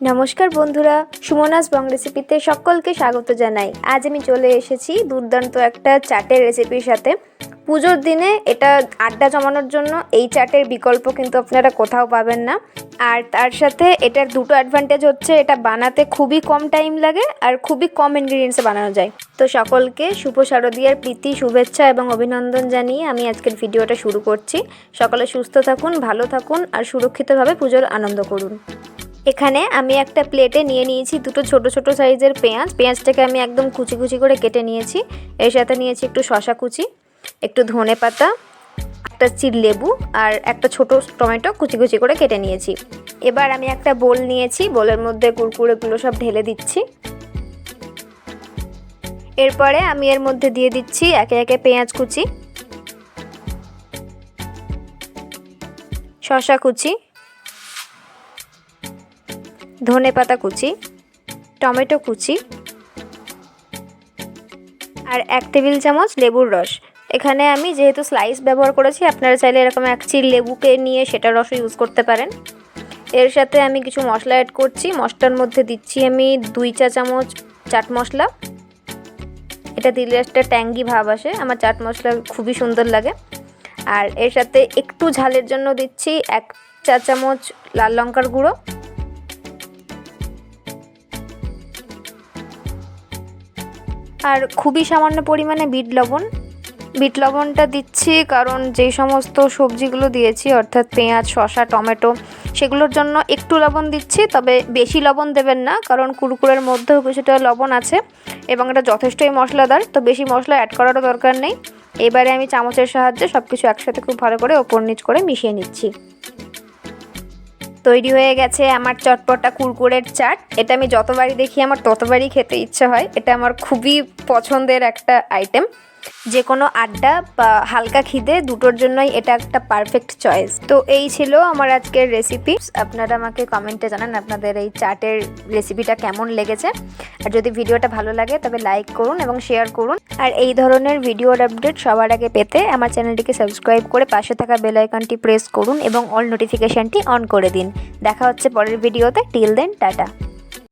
নমস্কার বন্ধুরা, সুমনাস বং রেসিপিতে সকলকে স্বাগত জানাই। আজ আমি চলে এসেছি দুর্দান্ত একটা চাটের রেসিপির সাথে। পুজোর দিনে এটা আড্ডা জমানোর জন্য এই চাটের বিকল্প কিন্তু আপনারা কোথাও পাবেন না। আর তার সাথে এটার দুটো অ্যাডভান্টেজ হচ্ছে, এটা বানাতে খুবই কম টাইম লাগে আর খুবই কম ইনগ্রিডিয়েন্টসে বানানো যায়। তো সকলকে শুভ শারদীয়ার প্রীতি, শুভেচ্ছা এবং অভিনন্দন জানিয়ে আমি আজকের ভিডিওটা শুরু করছি। সকলে সুস্থ থাকুন, ভালো থাকুন আর সুরক্ষিতভাবে পুজোর আনন্দ করুন। এখানে আমি একটা প্লেটে নিয়ে নিয়েছি দুটো ছোট ছোট সাইজের পেঁয়াজটাকে আমি একদম কুচি কুচি করে কেটে নিয়েছি। এর সাথে নিয়েছি একটু শসা কুচি, একটু ধনে পাতা, একটা চিড় লেবু আর একটা ছোট টমেটো কুচি কুচি করে কেটে নিয়েছি। এবার আমি একটা বোল নিয়েছি, বোলের মধ্যে কুরকুরেগুলো সব ঢেলে দিচ্ছি। এরপরে আমি এর মধ্যে দিয়ে দিচ্ছি একে একে পেঁয়াজ কুচি, শসা কুচি, ধনে পাতা কুচি, টমেটো কুচি আর 1 টেবিল চামচ লেবুর রস। এখানে আমি যেহেতু স্লাইস ব্যবহার করেছি, আপনারা চাইলে এরকম এক চিড় লেবুকে নিয়ে সেটা রসও ইউজ করতে পারেন। এর সাথে আমি কিছু মশলা অ্যাড করছি। মশলার মধ্যে দিচ্ছি আমি 2 চা চামচ চাট মশলা। এটা দিলে একটা ট্যাঙ্গি ভাব আসে, আমার চাট মশলা খুবই সুন্দর লাগে। আর এর সাথে একটু ঝালের জন্য দিচ্ছি 1 চা চামচ লাল লঙ্কার গুঁড়ো, আর খুবই সামান্য পরিমাণে বিট লবণটা দিচ্ছি কারণ যেই সমস্ত সবজিগুলো দিয়েছি অর্থাৎ পেঁয়াজ, শসা, টমেটো, সেগুলোর জন্য একটু লবণ দিচ্ছি। তবে বেশি লবণ দেবেন না, কারণ কুরকুরের মধ্যেও কিছুটা লবণ আছে এবং এটা যথেষ্টই মশলাদার, তো বেশি মশলা অ্যাড করারও দরকার নেই। এবারে আমি চামচের সাহায্যে সব কিছু একসাথে খুব ভালো করে ওপর নিচ করে মিশিয়ে নিচ্ছি। তৈরি হয়ে গেছে আমার চটপটা কুরকুরের চাট। এটা আমি যতবারই দেখি আমার ততবারই খেতে ইচ্ছে হয়। এটা আমার খুবই পছন্দের একটা আইটেম। যে কোনো আড্ডা বা হালকা খিদে দুটোর জন্যই এটা একটা পারফেক্ট চয়েস। তো এই ছিল আমার আজকের রেসিপি। আপনারা আমাকে কমেন্টে জানান আপনাদের এই চাটের রেসিপিটা কেমন লেগেছে। আর যদি ভিডিওটা ভালো লাগে তবে লাইক করুন এবং শেয়ার করুন। আর এই ধরনের ভিডিওর আপডেট সবার আগে পেতে আমার চ্যানেলটিকে সাবস্ক্রাইব করে পাশে থাকা বেল আইকনটি প্রেস করুন এবং অল নোটিফিকেশানটি অন করে দিন। দেখা হচ্ছে পরের ভিডিওতে। Till then, tata.